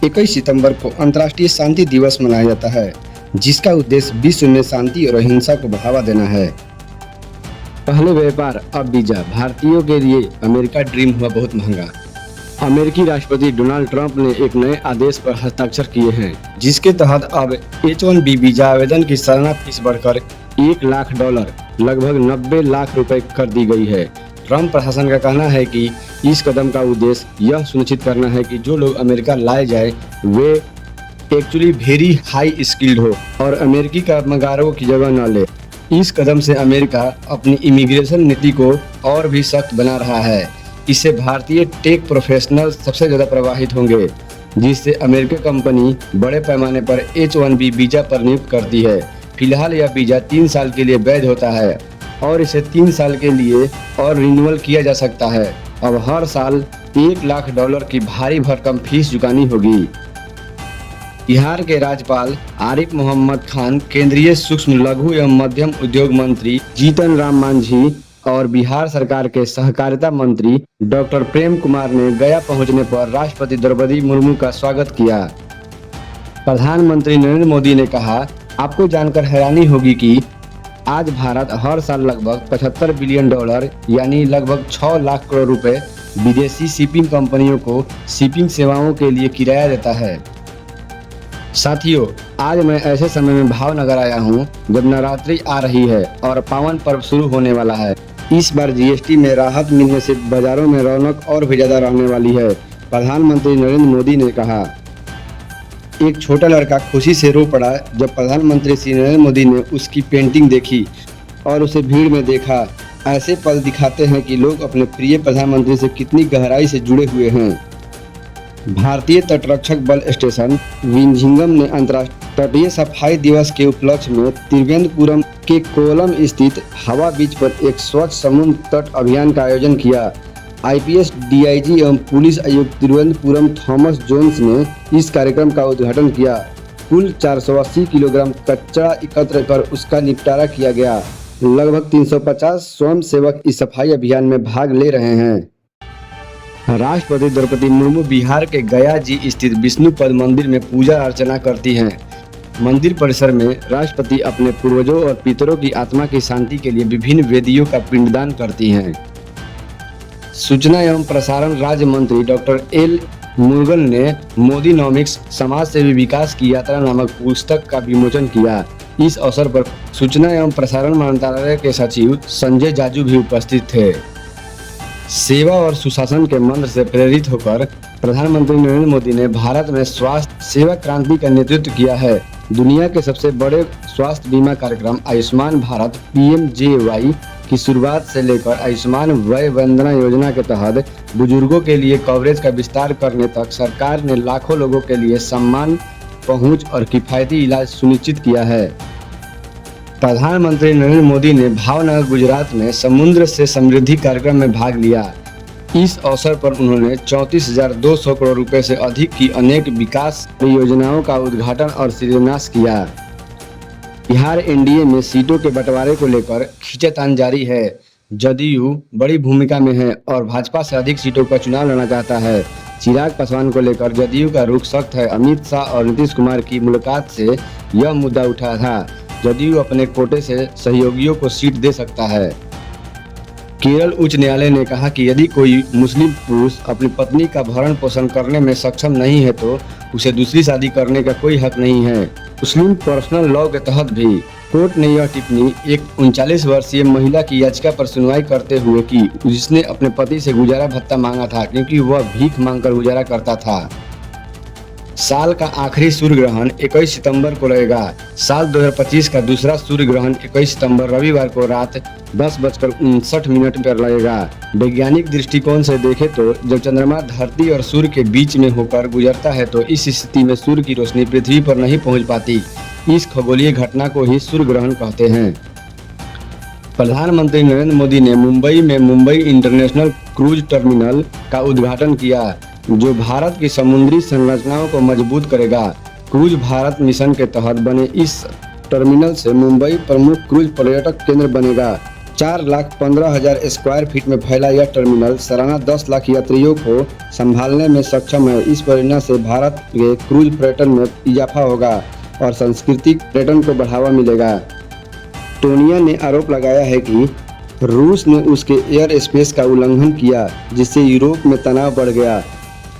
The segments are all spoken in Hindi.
21 सितंबर को अंतर्राष्ट्रीय शांति दिवस मनाया जाता है, जिसका उद्देश्य विश्व में शांति और अहिंसा को बढ़ावा देना है। पहले व्यापार अब वीजा, भारतीयों के लिए अमेरिका ड्रीम हुआ बहुत महंगा। अमेरिकी राष्ट्रपति डोनाल्ड ट्रंप ने एक नए आदेश पर हस्ताक्षर किए हैं, जिसके तहत अब H-1B वीजा आवेदन की सालाना फीस बढ़कर $1 लाख लगभग 90 लाख रुपए कर दी गई है। ट्रंप प्रशासन का कहना है कि इस कदम का उद्देश्य यह सुनिश्चित करना है कि जो लोग अमेरिका लाए जाए वे एक्चुअली वेरी हाई स्किल्ड हो और अमेरिकी कामगारों की जगह न ले। इस कदम से अमेरिका अपनी इमिग्रेशन नीति को और भी सख्त बना रहा है। इससे भारतीय टेक प्रोफेशनल सबसे ज़्यादा प्रभावित होंगे, जिससे अमेरिकी कंपनी बड़े पैमाने पर H-1B वीजा पर नियुक्त करती है। फिलहाल यह वीजा 3 साल के लिए वैध होता है और इसे 3 साल के लिए और रिन्यूअल किया जा सकता है। अब हर साल $1 लाख की भारी भरकम फीस चुकानी होगी। बिहार के राज्यपाल आरिफ मोहम्मद खान, केंद्रीय सूक्ष्म लघु एवं मध्यम उद्योग मंत्री जीतन राम मांझी और बिहार सरकार के सहकारिता मंत्री डॉक्टर प्रेम कुमार ने गया पहुंचने पर राष्ट्रपति द्रौपदी मुर्मू का स्वागत किया। प्रधानमंत्री नरेंद्र मोदी ने कहा, आपको जानकर हैरानी होगी कि आज भारत हर साल लगभग $75 बिलियन यानी लगभग 6 लाख करोड़ रुपए विदेशी शिपिंग कंपनियों को शिपिंग सेवाओं के लिए किराया देता है। साथियों, आज मैं ऐसे समय में भावनगर आया हूं जब नवरात्रि आ रही है और पावन पर्व शुरू होने वाला है। इस बार GST में राहत मिलने से बाजारों में रौनक और भी ज्यादा रहने वाली है। प्रधानमंत्री नरेंद्र मोदी ने कहा। एक छोटा लड़का खुशी से रो पड़ा जब प्रधानमंत्री श्री नरेंद्र मोदी ने उसकी पेंटिंग देखी और उसे भीड़ में देखा। ऐसे पल दिखाते हैं कि लोग अपने प्रिय प्रधानमंत्री से कितनी गहराई से जुड़े हुए हैं। भारतीय तटरक्षक बल स्टेशन विंझिंगम ने अंतर्राष्ट्रीय तटीय सफाई दिवस के उपलक्ष्य में तिरुवनंतपुरम के कोवलम स्थित हवा बीच पर एक स्वच्छ समुद्र तट अभियान का आयोजन किया। IPS DIG एवं पुलिस आयुक्त तिरुवनंतपुरम थॉमस जोन्स ने इस कार्यक्रम का उद्घाटन किया। कुल 480 किलोग्राम कचरा एकत्र कर उसका निपटारा किया गया। लगभग 350 स्वयंसेवक इस सफाई अभियान में भाग ले रहे हैं। राष्ट्रपति द्रौपदी मुर्मू बिहार के गया जी स्थित विष्णुपद मंदिर में पूजा अर्चना करती हैं। मंदिर परिसर में राष्ट्रपति अपने पूर्वजों और पितरों की आत्मा की शांति के लिए विभिन्न वेदियों का पिंडदान करती हैं। सूचना एवं प्रसारण राज्य मंत्री डॉक्टर L मुरुगन ने मोदीनॉमिक्स समाज सेवी विकास की यात्रा नामक पुस्तक का विमोचन किया। इस अवसर पर सूचना एवं प्रसारण मंत्रालय के सचिव संजय जाजू भी उपस्थित थे। सेवा और सुशासन के मंत्र से प्रेरित होकर प्रधानमंत्री नरेंद्र मोदी ने भारत में स्वास्थ्य सेवा क्रांति का नेतृत्व किया है। दुनिया के सबसे बड़े स्वास्थ्य बीमा कार्यक्रम आयुष्मान भारत PMJY की शुरुआत से लेकर आयुष्मान वय वंदना योजना के तहत बुजुर्गों के लिए कवरेज का विस्तार करने तक सरकार ने लाखों लोगों के लिए सम्मान, पहुंच और किफायती इलाज सुनिश्चित किया है। प्रधानमंत्री नरेंद्र मोदी ने भावनगर गुजरात में समुद्र से समृद्धि कार्यक्रम में भाग लिया। इस अवसर पर उन्होंने 34,200 करोड़ रुपए से अधिक की अनेक विकास परियोजनाओं का उद्घाटन और शिलान्यास किया। बिहार NDA में सीटों के बंटवारे को लेकर खींचातान जारी है। जदयू बड़ी भूमिका में है और भाजपा से अधिक सीटों का चुनाव लड़ना चाहता है। चिराग पासवान को लेकर जदयू का रुख सख्त है। अमित शाह और नीतीश कुमार की मुलाकात से यह मुद्दा उठा था। जदयू अपने कोटे से सहयोगियों को सीट दे सकता है। केरल उच्च न्यायालय ने कहा कि यदि कोई मुस्लिम पुरुष अपनी पत्नी का भरण पोषण करने में सक्षम नहीं है तो उसे दूसरी शादी करने का कोई हक नहीं है। मुस्लिम पर्सनल लॉ के तहत भी कोर्ट ने यह टिप्पणी एक 39 वर्षीय महिला की याचिका पर सुनवाई करते हुए की, जिसने अपने पति से गुजारा भत्ता मांगा था क्योंकि वह भीख मांगकर गुजारा करता था। साल का आखिरी सूर्य ग्रहण 21 सितंबर को रहेगा। साल 2025 का दूसरा सूर्य ग्रहण 21 सितंबर रविवार को रात 10:59 पर लगेगा। वैज्ञानिक दृष्टिकोण से देखें तो जब चंद्रमा धरती और सूर्य के बीच में होकर गुजरता है तो इस स्थिति में सूर्य की रोशनी पृथ्वी पर नहीं पहुंच पाती। इस खगोलीय घटना को ही सूर्य ग्रहण कहते हैं। प्रधानमंत्री नरेंद्र मोदी ने मुंबई में मुंबई इंटरनेशनल क्रूज टर्मिनल का उद्घाटन किया, जो भारत की समुद्री संरचनाओं को मजबूत करेगा। क्रूज भारत मिशन के तहत बने इस टर्मिनल से मुंबई प्रमुख क्रूज पर्यटक केंद्र बनेगा। 4,15,000 स्क्वायर फीट में फैला यह टर्मिनल सालाना 10 लाख यात्रियों को संभालने में सक्षम है। इस परियोजना से भारत के क्रूज पर्यटन में इजाफा होगा और सांस्कृतिक पर्यटन को बढ़ावा मिलेगा। एस्टोनिया ने आरोप लगाया है कि रूस ने उसके एयर स्पेस का उल्लंघन किया, जिससे यूरोप में तनाव बढ़ गया।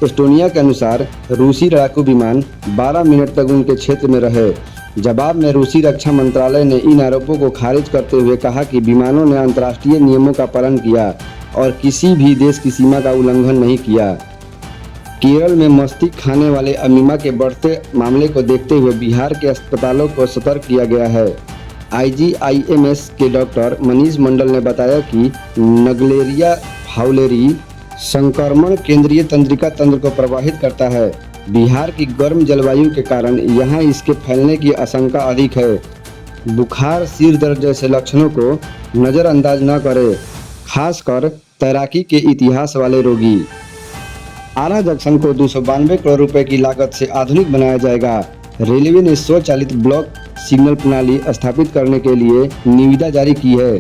एस्टोनिया के अनुसार रूसी लड़ाकू विमान 12 मिनट तक उनके क्षेत्र में रहे। जवाब में रूसी रक्षा मंत्रालय ने इन आरोपों को खारिज करते हुए कहा कि विमानों ने अंतर्राष्ट्रीय नियमों का पालन किया और किसी भी देश की सीमा का उल्लंघन नहीं किया। केरल में मस्तिष्क खाने वाले अमीमा के बढ़ते मामले को देखते हुए बिहार के अस्पतालों को सतर्क किया गया है। IGIMS के डॉक्टर मनीष मंडल ने बताया कि नगलेरिया फाउलेरी संक्रमण केंद्रीय तंत्रिका तंत्र को प्रभावित करता है। बिहार की गर्म जलवायु के कारण यहाँ इसके फैलने की आशंका अधिक है। बुखार, सिर दर्द जैसे लक्षणों को नज़रअंदाज न करें, खासकर तैराकी के इतिहास वाले रोगी। आरा जंक्शन को 292 करोड़ रुपए की लागत से आधुनिक बनाया जाएगा। रेलवे ने स्वचालित ब्लॉक सिग्नल प्रणाली स्थापित करने के लिए निविदा जारी की है,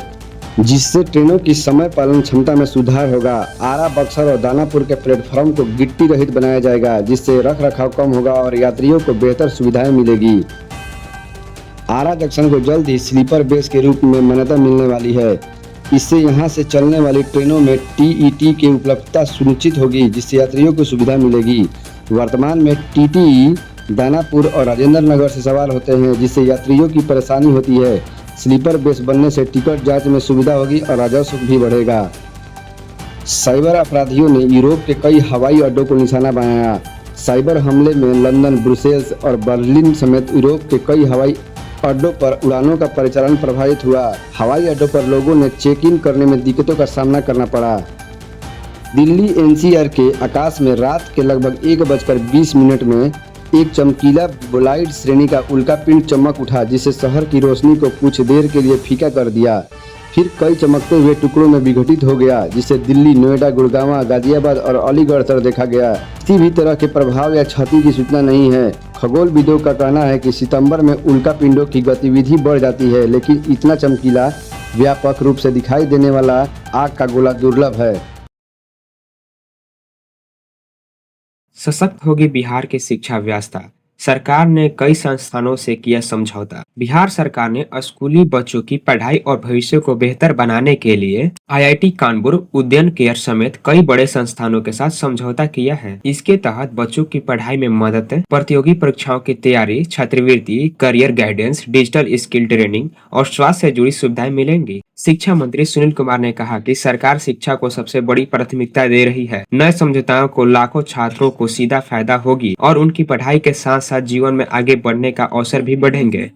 जिससे ट्रेनों की समय पालन क्षमता में सुधार होगा। आरा, बक्सर और दानापुर के प्लेटफॉर्म को गिट्टी रहित बनाया जाएगा, जिससे रख रखाव कम होगा और यात्रियों को बेहतर सुविधाएं मिलेगी। आरा जंक्शन को जल्द ही स्लीपर बेस के रूप में मान्यता मिलने वाली है। इससे यहां से चलने वाली ट्रेनों में TET की उपलब्धता सुनिश्चित होगी, जिससे यात्रियों को सुविधा मिलेगी। वर्तमान में TTE दानापुर और राजेंद्र नगर से सवार होते हैं, जिससे यात्रियों की परेशानी होती है। स्लीपर बेस बनने से टिकट जांच में सुविधा होगी और राजस्व भी बढ़ेगा। साइबर अपराधियों ने यूरोप के कई हवाई अड्डों को निशाना बनाया। साइबर हमले में लंदन, ब्रुसेल्स और बर्लिन समेत यूरोप के कई हवाई अड्डों पर उड़ानों का परिचालन प्रभावित हुआ। हवाई अड्डों पर लोगों ने चेक इन करने में दिक्कतों का सामना करना पड़ा। दिल्ली NCR के आकाश में रात के लगभग 1:20 में एक चमकीला बोलाइड श्रेणी का उल्कापिंड चमक उठा, जिससे शहर की रोशनी को कुछ देर के लिए फीका कर दिया। फिर कई चमकते हुए टुकड़ों में विघटित हो गया, जिससे दिल्ली, नोएडा, गुड़गांव, गाजियाबाद और अलीगढ़ तक देखा गया। किसी भी तरह के प्रभाव या क्षति की सूचना नहीं है। खगोलविदों का कहना है कि सितंबर में उल्कापिंडों की गतिविधि बढ़ जाती है, लेकिन इतना चमकीला, व्यापक रूप से दिखाई देने वाला आग का गोला दुर्लभ है। सशक्त होगी बिहार की शिक्षा व्यवस्था। सरकार ने कई संस्थानों से किया समझौता। बिहार सरकार ने स्कूली बच्चों की पढ़ाई और भविष्य को बेहतर बनाने के लिए IIT कानपुर, उदयन केयर समेत कई बड़े संस्थानों के साथ समझौता किया है। इसके तहत बच्चों की पढ़ाई में मदद, प्रतियोगी परीक्षाओं की तैयारी, छात्रवृत्ति, career guidance, digital skill training और स्वास्थ्य से जुड़ी सुविधाएं मिलेंगी। शिक्षा मंत्री सुनील कुमार ने कहा कि सरकार शिक्षा को सबसे बड़ी प्राथमिकता दे रही है। नए समझौताओं को लाखों छात्रों को सीधा फायदा होगी और उनकी पढ़ाई के साथ साथ जीवन में आगे बढ़ने का अवसर भी बढ़ेंगे।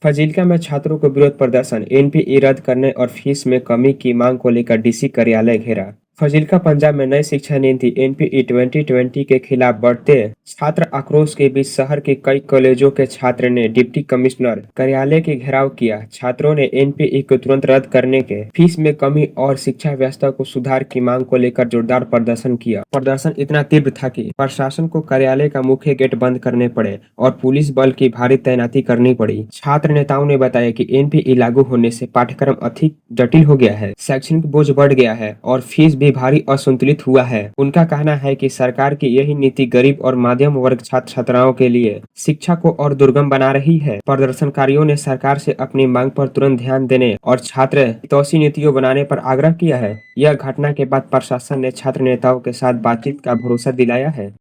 फाजिल्का में छात्रों को विरोध प्रदर्शन, NPE रद्द करने और फीस में कमी की मांग को लेकर DC कार्यालय घेरा। फाजिल्का पंजाब में नई शिक्षा नीति NPE 2020 के खिलाफ बढ़ते छात्र आक्रोश के बीच शहर के कई कॉलेजों के छात्र ने डिप्टी कमिश्नर कार्यालय के घेराव किया। छात्रों ने NPE को तुरंत रद्द करने के, फीस में कमी और शिक्षा व्यवस्था को सुधार की मांग को लेकर जोरदार प्रदर्शन किया। प्रदर्शन इतना तीव्र था कि प्रशासन को कार्यालय का मुख्य गेट बंद करने पड़े और पुलिस बल की भारी तैनाती करनी पड़ी। छात्र नेताओं ने बताया कि NPE लागू होने से पाठ्यक्रम अधिक जटिल हो गया है, शैक्षणिक बोझ बढ़ गया है और फीस भी भारी असंतुलित हुआ है। उनका कहना है कि सरकार की यही नीति गरीब और मध्यम वर्ग छात्र छात्राओं के लिए शिक्षा को और दुर्गम बना रही है। प्रदर्शनकारियों ने सरकार से अपनी मांग पर तुरंत ध्यान देने और छात्र हितैषी नीतियों बनाने पर आग्रह किया है। यह घटना के बाद प्रशासन ने छात्र नेताओं के साथ बातचीत का भरोसा दिलाया है।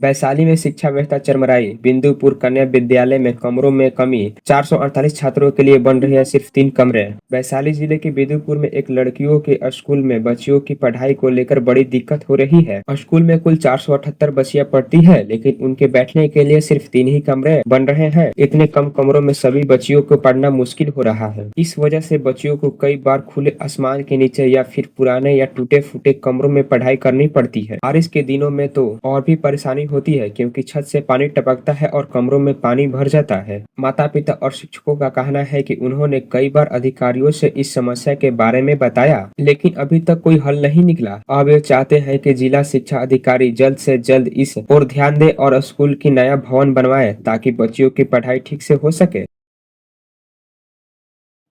वैशाली में शिक्षा व्यवस्था चरमराई। बिंदुपुर कन्या विद्यालय में कमरों में कमी, 448 छात्रों के लिए बन रहे हैं सिर्फ 3 कमरे। वैशाली जिले के बिंदुपुर में एक लड़कियों के स्कूल में बच्चियों की पढ़ाई को लेकर बड़ी दिक्कत हो रही है। स्कूल में कुल 478 बच्चियां पढ़ती है, लेकिन उनके बैठने के लिए सिर्फ 3 ही कमरे बन रहे हैं। इतने कम कमरों में सभी बच्चियों को पढ़ना मुश्किल हो रहा है। इस वजह से बच्चियों को कई बार खुले आसमान के नीचे या फिर पुराने या टूटे फूटे कमरों में पढ़ाई करनी पड़ती है। बारिश के दिनों में तो और भी परेशानी होती है, क्योंकि छत से पानी टपकता है और कमरों में पानी भर जाता है। माता पिता और शिक्षकों का कहना है कि उन्होंने कई बार अधिकारियों से इस समस्या के बारे में बताया, लेकिन अभी तक कोई हल नहीं निकला। अब वे चाहते हैं कि जिला शिक्षा अधिकारी जल्द से जल्द इस ओर ध्यान दे और स्कूल की नया भवन बनवाए, ताकि बच्चियों की पढ़ाई ठीक से हो सके।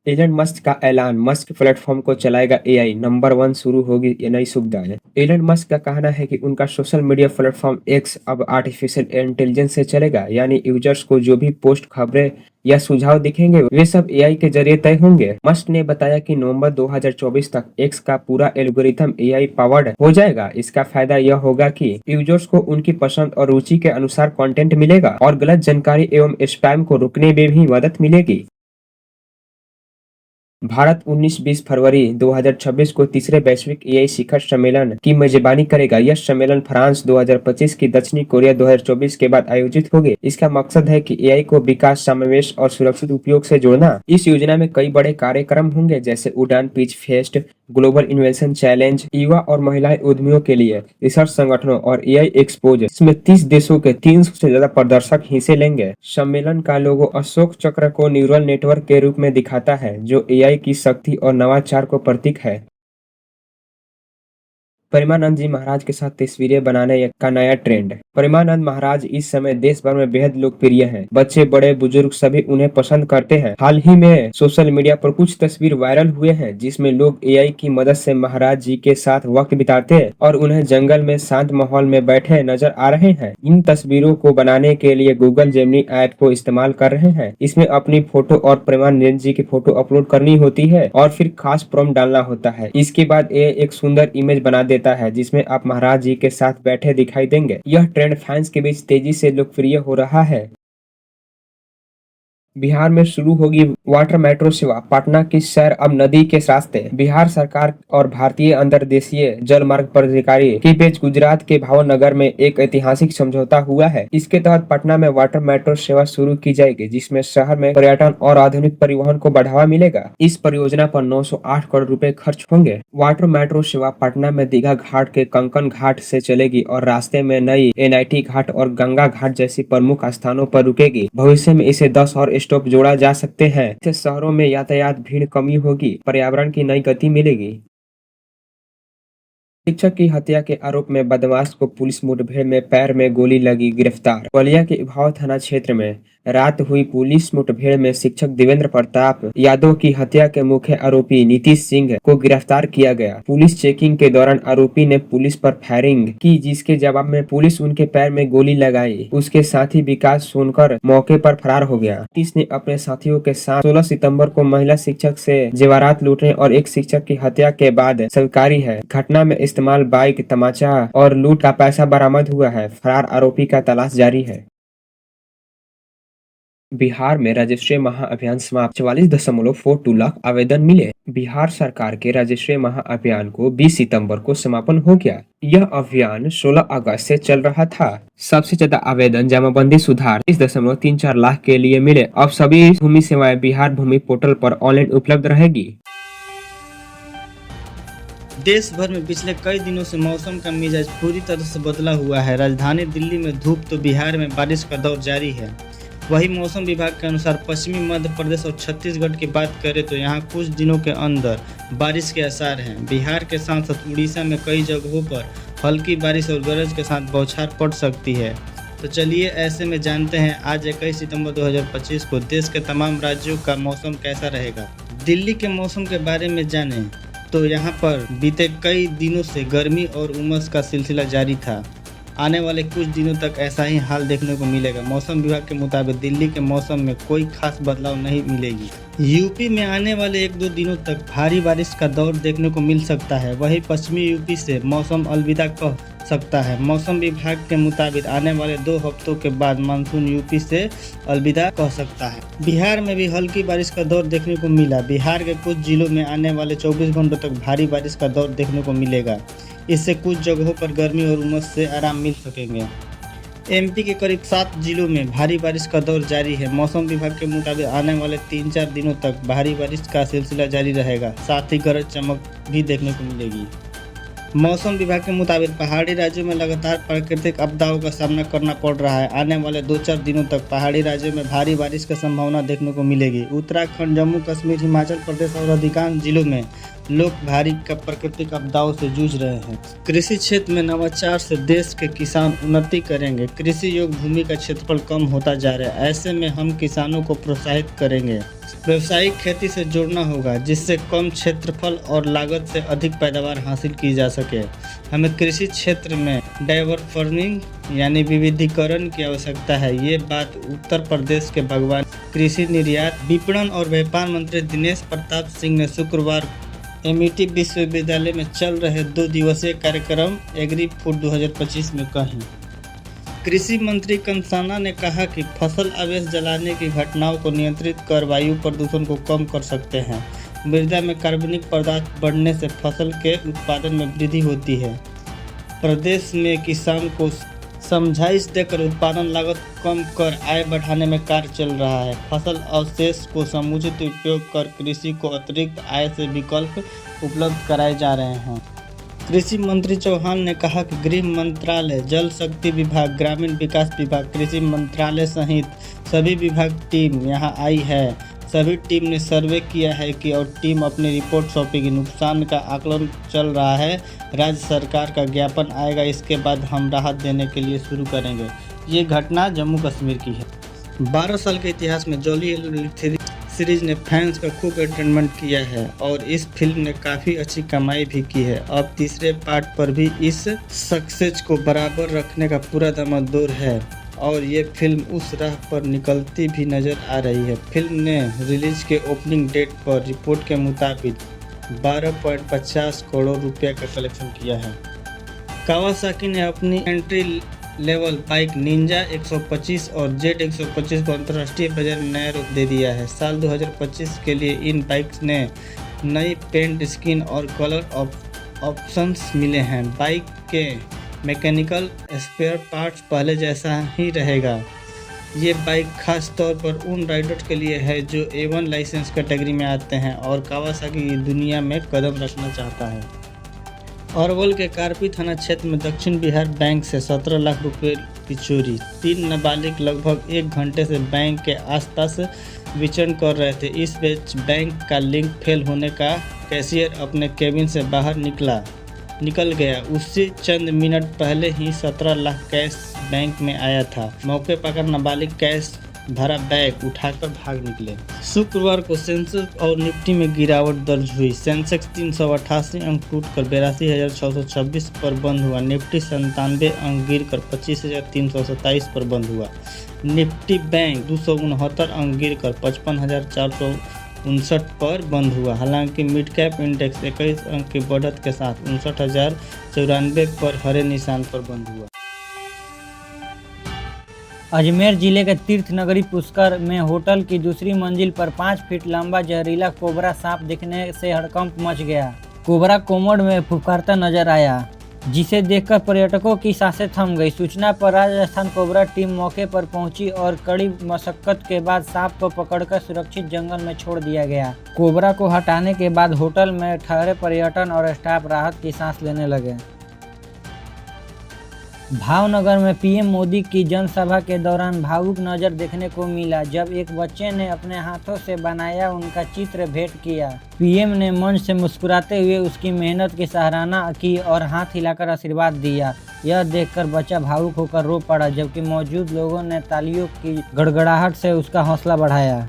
एलन मस्क का ऐलान, मस्क प्लेटफॉर्म को चलाएगा एआई, नंबर 1 शुरू होगी ये नई सुविधाएं। एलन मस्क का कहना है कि उनका सोशल मीडिया प्लेटफॉर्म एक्स अब आर्टिफिशियल इंटेलिजेंस से चलेगा, यानी यूजर्स को जो भी पोस्ट, खबरें या सुझाव दिखेंगे वे सब एआई के जरिए तय होंगे। मस्क ने बताया कि नवंबर 2024 तक एक्स का पूरा एल्गोरिथम एआई पावर्ड हो जाएगा। इसका फायदा यह होगा कि यूजर्स को उनकी पसंद और रुचि के अनुसार कंटेंट मिलेगा और गलत जानकारी एवं स्पैम को रोकने में भी मदद मिलेगी। भारत 19-20 फरवरी 2026 को तीसरे वैश्विक एआई शिखर सम्मेलन की मेजबानी करेगा। यह सम्मेलन फ्रांस 2025 की दक्षिणी कोरिया 2024 के बाद आयोजित होगी। इसका मकसद है कि एआई को विकास, समावेश और सुरक्षित उपयोग से जोड़ना। इस योजना में कई बड़े कार्यक्रम होंगे जैसे उड़ान pitch fest, global invention challenge, युवा और महिला उद्यमियों के लिए रिसर्च संगठनों और एआई एक्सपोज। इसमें 30 देशों के 300 से ज्यादा प्रदर्शक हिस्से लेंगे। सम्मेलन का लोगो अशोक चक्र को न्यूरल नेटवर्क के रूप में दिखाता है, जो एआई की शक्ति और नवाचार को प्रतीक है। प्रेमानंद जी महाराज के साथ तस्वीरें बनाने का नया ट्रेंड। प्रेमानंद महाराज इस समय देश भर में बेहद लोकप्रिय हैं। बच्चे, बड़े, बुजुर्ग सभी उन्हें पसंद करते हैं। हाल ही में सोशल मीडिया पर कुछ तस्वीर वायरल हुए हैं जिसमें लोग एआई की मदद से महाराज जी के साथ वक्त बिताते और उन्हें जंगल में शांत माहौल में बैठे नजर आ रहे हैं। इन तस्वीरों को बनाने के लिए गूगल जेमिनी ऐप को इस्तेमाल कर रहे हैं। इसमें अपनी फोटो और प्रेमानंद जी की फोटो अपलोड करनी होती है और फिर खास प्रॉम्प्ट डालना होता है। इसके बाद ये एक सुंदर इमेज बना देता है जिसमें आप महाराज जी के साथ बैठे दिखाई देंगे। यह ट्रेंड फैंस के बीच तेजी से लोकप्रिय हो रहा है। बिहार में शुरू होगी वाटर मेट्रो सेवा, पटना की शहर अब नदी के रास्ते। बिहार सरकार और भारतीय अंतर्देशीय जल मार्ग प्राधिकारी के बीच गुजरात के भावनगर में एक ऐतिहासिक समझौता हुआ है। इसके तहत पटना में वाटर मेट्रो सेवा शुरू की जाएगी, जिसमें शहर में पर्यटन और आधुनिक परिवहन को बढ़ावा मिलेगा। इस परियोजना पर 908 करोड़ रुपए खर्च होंगे। वाटर मेट्रो सेवा पटना में दीघा घाट के कंकन घाट से चलेगी और रास्ते में नई एनआईटी घाट और गंगा घाट जैसी प्रमुख स्थानों पर रुकेगी। भविष्य में इसे 10 और स्टॉप जोड़ा जा सकते हैं। इससे शहरों में यातायात भीड़ कमी होगी, पर्यावरण की नई गति मिलेगी। शिक्षक की हत्या के आरोप में बदमाश को पुलिस मुठभेड़ में पैर में गोली लगी, गिरफ्तार। बलिया के इभाव थाना क्षेत्र में रात हुई पुलिस मुठभेड़ में शिक्षक देवेंद्र प्रताप यादव की हत्या के मुख्य आरोपी नीतीश सिंह को गिरफ्तार किया गया। पुलिस चेकिंग के दौरान आरोपी ने पुलिस पर फायरिंग की, जिसके जवाब में पुलिस उनके पैर में गोली लगाई। उसके साथी विकास सोनकर मौके पर फरार हो गया। नीतीश ने अपने साथियों के साथ 16 सितंबर को महिला शिक्षक से जेवरात लूटने और एक शिक्षक की हत्या के बाद स्वीकारी है। घटना में इस्तेमाल बाइक, तमाचा और लूट का पैसा बरामद हुआ है। फरार आरोपी का तलाश जारी है। बिहार में रजिस्ट्री महाअभियान समाप्त, 44.42 लाख आवेदन मिले। बिहार सरकार के रजिस्ट्री महाअभियान को 20 सितंबर को समापन हो गया। यह अभियान 16 अगस्त से चल रहा था। सबसे ज्यादा आवेदन जमाबंदी सुधार 30.34 लाख के लिए मिले। अब सभी भूमि सेवाएं बिहार भूमि पोर्टल पर ऑनलाइन उपलब्ध रहेगी। देश भर में पिछले कई दिनों से मौसम का मिजाज पूरी तरह से बदला हुआ है। राजधानी दिल्ली में धूप तो बिहार में बारिश का दौर जारी है। वही मौसम विभाग के अनुसार पश्चिमी मध्य प्रदेश और छत्तीसगढ़ की बात करें तो यहाँ कुछ दिनों के अंदर बारिश के आसार हैं। बिहार के साथ साथ उड़ीसा में कई जगहों पर हल्की बारिश और गरज के साथ बौछार पड़ सकती है। तो चलिए ऐसे में जानते हैं आज 21 सितंबर 2025 को देश के तमाम राज्यों का मौसम कैसा रहेगा। दिल्ली के मौसम के बारे में जानें तो यहाँ पर बीते कई दिनों से गर्मी और उमस का सिलसिला जारी था। आने वाले कुछ दिनों तक ऐसा ही हाल देखने को मिलेगा। मौसम विभाग के मुताबिक दिल्ली के मौसम में कोई खास बदलाव नहीं मिलेगी। यूपी में आने वाले 1-2 दिनों तक भारी बारिश का दौर देखने को मिल सकता है। वहीं पश्चिमी यूपी से मौसम अलविदा कह सकता है। मौसम विभाग के मुताबिक आने वाले 2 हफ्तों के बाद मानसून यूपी से अलविदा कह सकता है। बिहार में भी हल्की बारिश का दौर देखने को मिला। बिहार के कुछ जिलों में आने वाले 24 घंटों तक भारी बारिश का दौर देखने को मिलेगा। इससे कुछ जगहों पर गर्मी और उमस से आराम मिल सकेंगे। एमपी के करीब 7 जिलों में भारी बारिश का दौर जारी है। मौसम विभाग के मुताबिक आने वाले 3-4 दिनों तक भारी बारिश का सिलसिला जारी रहेगा, साथ ही गरज चमक भी देखने को मिलेगी। मौसम विभाग के मुताबिक पहाड़ी राज्यों में लगातार प्राकृतिक आपदाओं का सामना करना पड़ रहा है। आने वाले 2-4 दिनों तक पहाड़ी राज्यों में भारी बारिश की संभावना देखने को मिलेगी। उत्तराखंड, जम्मू कश्मीर, हिमाचल प्रदेश और अधिकांश जिलों में लोग भारी प्राकृतिक आपदाओं से जूझ रहे हैं। कृषि क्षेत्र में नवाचार से देश के किसान उन्नति करेंगे। कृषि योग्य भूमि का क्षेत्रफल कम होता जा रहा है। ऐसे में हम किसानों को प्रोत्साहित करेंगे। व्यावसायिक खेती से जोड़ना होगा, जिससे कम क्षेत्रफल और लागत से अधिक पैदावार हासिल की जा सके। हमें कृषि क्षेत्र में डाइवर्सिफिकेशन यानी विविधीकरण की आवश्यकता है। ये बात उत्तर प्रदेश के भगवान कृषि निर्यात, विपणन और व्यापार मंत्री दिनेश प्रताप सिंह ने शुक्रवार एमिटी विश्वविद्यालय में चल रहे 2 दिवसीय कार्यक्रम एग्री फूड 2025 में कही। कृषि मंत्री कंसाना ने कहा कि फसल अवशेष जलाने की घटनाओं को नियंत्रित कर वायु प्रदूषण को कम कर सकते हैं। मृदा में कार्बनिक पदार्थ बढ़ने से फसल के उत्पादन में वृद्धि होती है। प्रदेश में किसान को समझाइश देकर उत्पादन लागत कम कर आय बढ़ाने में कार्य चल रहा है। फसल अवशेष को समुचित उपयोग कर कृषि को अतिरिक्त आय से विकल्प उपलब्ध कराए जा रहे हैं। कृषि मंत्री चौहान ने कहा कि गृह मंत्रालय, जल शक्ति विभाग, ग्रामीण विकास विभाग, कृषि मंत्रालय सहित सभी विभाग टीम यहां आई है। सभी टीम ने सर्वे किया है कि और टीम अपनी रिपोर्ट सौंपेगी। नुकसान का आकलन चल रहा है। राज्य सरकार का ज्ञापन आएगा, इसके बाद हम राहत देने के लिए शुरू करेंगे। ये घटना जम्मू कश्मीर की है। 12 साल के इतिहास में जॉली एल सीरीज ने फैंस का खूब एंटरटेनमेंट किया है और इस फिल्म ने काफ़ी अच्छी कमाई भी की है। अब तीसरे पार्ट पर भी इस सक्सेस को बराबर रखने का पूरा दमदोर है और ये फिल्म उस राह पर निकलती भी नज़र आ रही है। फिल्म ने रिलीज के ओपनिंग डेट पर रिपोर्ट के मुताबिक 12.50 करोड़ रुपये का कलेक्शन किया है। कावासाकी ने अपनी एंट्री लेवल बाइक निंजा 125 और जेट 125 को अंतर्राष्ट्रीय बाजार में नया रूप दे दिया है। साल 2025 के लिए इन बाइक्स ने नई पेंट स्कीम और कलर ऑप्शंस मिले हैं। बाइक के मैकेनिकल स्पेयर पार्ट्स पहले जैसा ही रहेगा। ये बाइक खास तौर पर उन राइडर्स के लिए है जो A1 लाइसेंस कैटेगरी में आते हैं और कावासाकी की दुनिया में कदम रखना चाहता है। अरवल के कारपी थाना क्षेत्र में दक्षिण बिहार बैंक से 17 लाख रुपए की चोरी। 3 नाबालिग लगभग 1 घंटे से बैंक के आसपास विचरण कर रहे थे। इस बीच बैंक का लिंक फेल होने का कैशियर अपने केबिन से बाहर निकल गया। उससे चंद मिनट पहले ही 17 लाख कैश बैंक में आया था। मौके पर नाबालिग कैश भरा बैग उठाकर भाग निकले। शुक्रवार को सेंसेक्स और निफ्टी में गिरावट दर्ज हुई। सेंसेक्स 388 अंक टूटकर 82,626 पर बंद हुआ। निफ्टी 97 अंक गिरकर 25,327 पर बंद हुआ। निफ्टी बैंक 269 अंक गिरकर 55,459 पर बंद हुआ। हालांकि मिड कैप इंडेक्स 21 अंक की बढ़त के साथ 59,094 पर हरे निशान पर बंद हुआ। अजमेर जिले के तीर्थ नगरी पुष्कर में होटल की दूसरी मंजिल पर 5 फीट लंबा जहरीला कोबरा सांप दिखने से हड़कंप मच गया। कोबरा कोमोड में फुफकारता नजर आया, जिसे देखकर पर्यटकों की सांसें थम गई। सूचना पर राजस्थान कोबरा टीम मौके पर पहुंची और कड़ी मशक्कत के बाद सांप को पकड़कर सुरक्षित जंगल में छोड़ दिया गया। कोबरा को हटाने के बाद होटल में ठहरे पर्यटन और स्टाफ राहत की सांस लेने लगे। भावनगर में पीएम मोदी की जनसभा के दौरान भावुक नज़र देखने को मिला, जब एक बच्चे ने अपने हाथों से बनाया उनका चित्र भेंट किया। पीएम ने मंच से मुस्कुराते हुए उसकी मेहनत की सराहना की और हाथ हिलाकर आशीर्वाद दिया। यह देखकर बच्चा भावुक होकर रो पड़ा, जबकि मौजूद लोगों ने तालियों की गड़गड़ाहट से उसका हौसला बढ़ाया।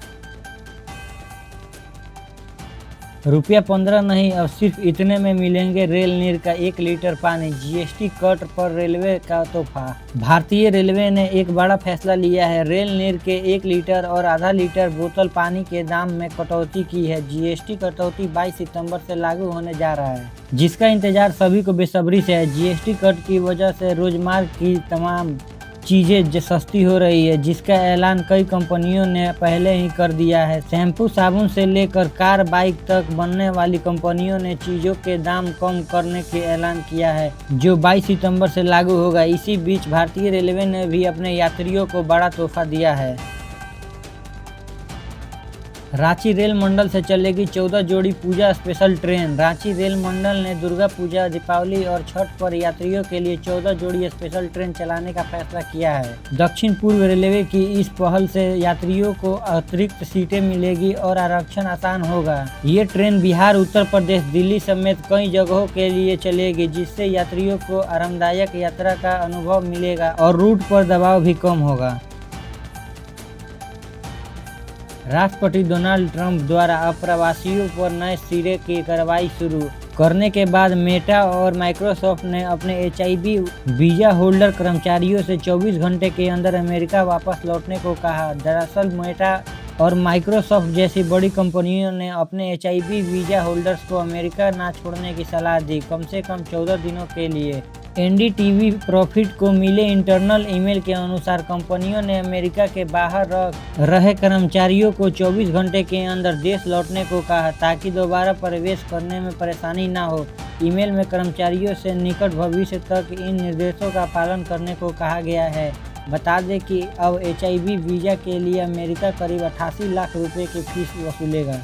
₹15 नहीं, अब सिर्फ इतने में मिलेंगे रेल नीर का 1 लीटर पानी। जीएसटी कट पर रेलवे का तोहफा। भारतीय रेलवे ने एक बड़ा फैसला लिया है। रेल नीर के 1 लीटर और आधा लीटर बोतल पानी के दाम में कटौती की है। जीएसटी कटौती 22 सितंबर से लागू होने जा रहा है, जिसका इंतजार सभी को बेसब्री से है। जीएसटी कट की वजह से रोजमर्रा की तमाम चीज़ें सस्ती हो रही है, जिसका ऐलान कई कंपनियों ने पहले ही कर दिया है। शैम्पू साबुन से लेकर कार बाइक तक बनने वाली कंपनियों ने चीज़ों के दाम कम करने के ऐलान किया है, जो 22 सितंबर से लागू होगा। इसी बीच भारतीय रेलवे ने भी अपने यात्रियों को बड़ा तोहफा दिया है। रांची रेल मंडल से चलेगी 14 जोड़ी पूजा स्पेशल ट्रेन। रांची रेल मंडल ने दुर्गा पूजा, दीपावली और छठ पर यात्रियों के लिए 14 जोड़ी स्पेशल ट्रेन चलाने का फैसला किया है। दक्षिण पूर्व रेलवे की इस पहल से यात्रियों को अतिरिक्त सीटें मिलेगी और आरक्षण आसान होगा। ये ट्रेन बिहार, उत्तर प्रदेश, दिल्ली समेत कई जगहों के लिए चलेगी, जिससे यात्रियों को आरामदायक यात्रा का अनुभव मिलेगा और रूट पर दबाव भी कम होगा। राष्ट्रपति डोनाल्ड ट्रंप द्वारा अप्रवासियों पर नए सिरे की कार्रवाई शुरू करने के बाद मेटा और माइक्रोसॉफ्ट ने अपने HIV वीजा होल्डर कर्मचारियों से 24 घंटे के अंदर अमेरिका वापस लौटने को कहा। दरअसल मेटा और माइक्रोसॉफ्ट जैसी बड़ी कंपनियों ने अपने HIV वीजा होल्डर्स को अमेरिका ना छोड़ने की सलाह दी, कम से कम 14 दिनों के लिए। NDTV प्रॉफिट को मिले इंटरनल ईमेल के अनुसार कंपनियों ने अमेरिका के बाहर रहे कर्मचारियों को 24 घंटे के अंदर देश लौटने को कहा ताकि दोबारा प्रवेश करने में परेशानी ना हो। ईमेल में कर्मचारियों से निकट भविष्य तक इन निर्देशों का पालन करने को कहा गया है। बता दें कि अब HIV वीजा के लिए अमेरिका करीब 88 लाख रुपए की फीस वसूलेगा।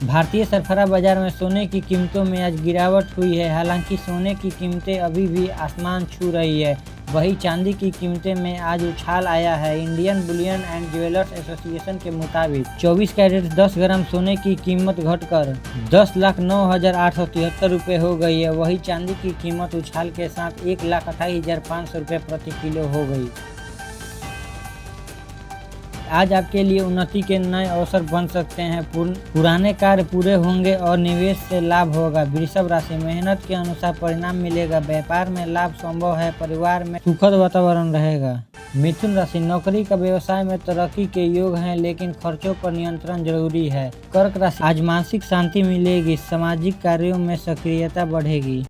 भारतीय सरफरा बाजार में सोने की कीमतों में आज गिरावट हुई है। हालांकि सोने की कीमतें अभी भी आसमान छू रही है, वहीं चांदी की कीमतें में आज उछाल आया है। Indian Boolean and jewellers association के मुताबिक 24 कैरेट 10 ग्राम सोने की कीमत घटकर 10,09,873 रुपये हो गई है। वहीं चांदी की कीमत उछाल के साथ 1,28,500 रुपये प्रति किलो हो गई। आज आपके लिए उन्नति के नए अवसर बन सकते हैं। पुराने कार्य पूरे होंगे और निवेश से लाभ होगा। वृषभ राशि, मेहनत के अनुसार परिणाम मिलेगा। व्यापार में लाभ संभव है। परिवार में सुखद वातावरण रहेगा। मिथुन राशि, नौकरी का व्यवसाय में तरक्की के योग हैं, लेकिन खर्चों पर नियंत्रण जरूरी है। कर्क राशि, आज मानसिक शांति मिलेगी। सामाजिक कार्यों में सक्रियता बढ़ेगी।